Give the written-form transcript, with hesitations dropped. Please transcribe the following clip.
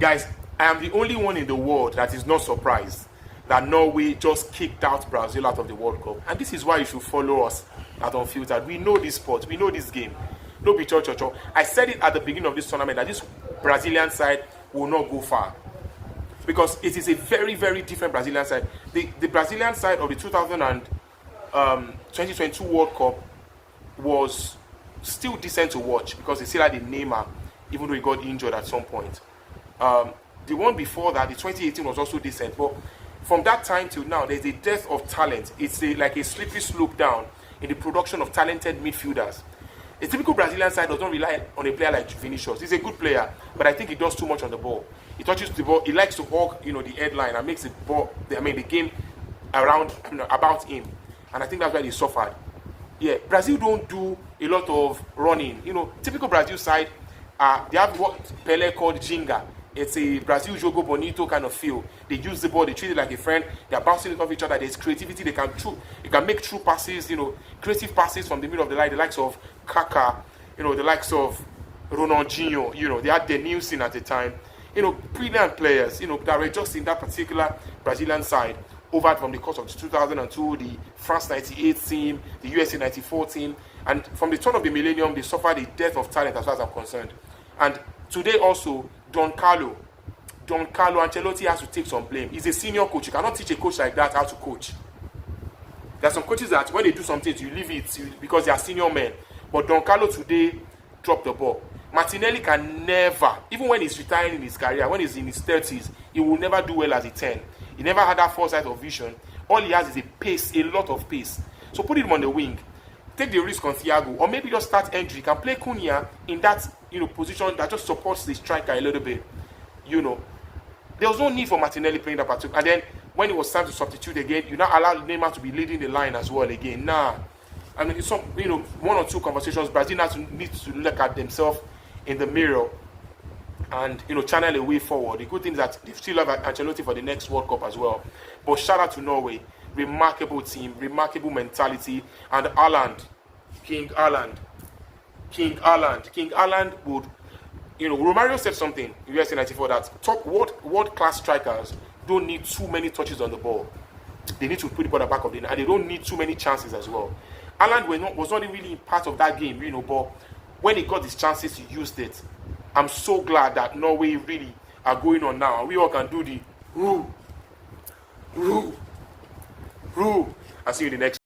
Guys, I am the only one in the world that is not surprised that Norway just kicked out Brazil out of the World Cup. And this is why you should follow us at Unfiltered. We know this sport. We know this game. No be cho. I said it at the beginning of this tournament that this Brazilian side will not go far. Because it is a very, very different Brazilian side. The Brazilian side of the 2022 World Cup was still decent to watch because they still had the Neymar, even though he got injured at some point. The one before that, the 2018, was also decent. But from that time till now, there's a dearth of talent. It's like a slippery slope down in the production of talented midfielders. A typical Brazilian side does not rely on a player like Vini. He's a good player, but I think he does too much on the ball. He touches the ball. He likes to hog, the headline and makes the ball. the game around, about him. And I think that's why they suffered. Yeah, Brazil don't do a lot of running. Typical Brazil side, they have what Pelé called Ginga. It's a Brazil jogo bonito kind of feel. They use the ball, they treat it like a friend. They're bouncing it off each other. There's creativity. They can make true passes. Creative passes from the middle of the line. The likes of Kaká, the likes of Ronaldinho. They had Denilson at the time. Brilliant players. That were just in that particular Brazilian side. Over from the course of the 2002, the France 98 team, the USA 94 team, and from the turn of the millennium, they suffered a dearth of talent as far as I'm concerned. And today also, Don Carlo Ancelotti has to take some blame. He's a senior coach. You cannot teach a coach like that how to coach. There are some coaches that when they do something, you leave it because they are senior men. But Don Carlo today dropped the ball. Martinelli can never, even when he's retiring in his career, when he's in his 30s, he will never do well as a 10. He never had that foresight of vision. All he has is a pace, a lot of pace. So put him on the wing. Take the risk on Thiago, or maybe just start Hendry. You can play Cunha in that position that just supports the striker a little bit. There was no need for Martinelli playing that particular. And then when it was time to substitute again, you now allow Neymar to be leading the line as well again. It's some one or two conversations. Brazil needs to look at themselves in the mirror and channel a way forward. The good thing is that they still have Ancelotti for the next World Cup as well. But shout out to Norway. Remarkable team, remarkable mentality, and King Haaland would, Romario said something in USA 94 that top world-class strikers don't need too many touches on the ball. They need to put the ball at the back of the net, and they don't need too many chances as well. Haaland was not really part of that game, but when he got his chances, he used it. I'm so glad that Norway really are going on now, and we all can do the I'll see you in the next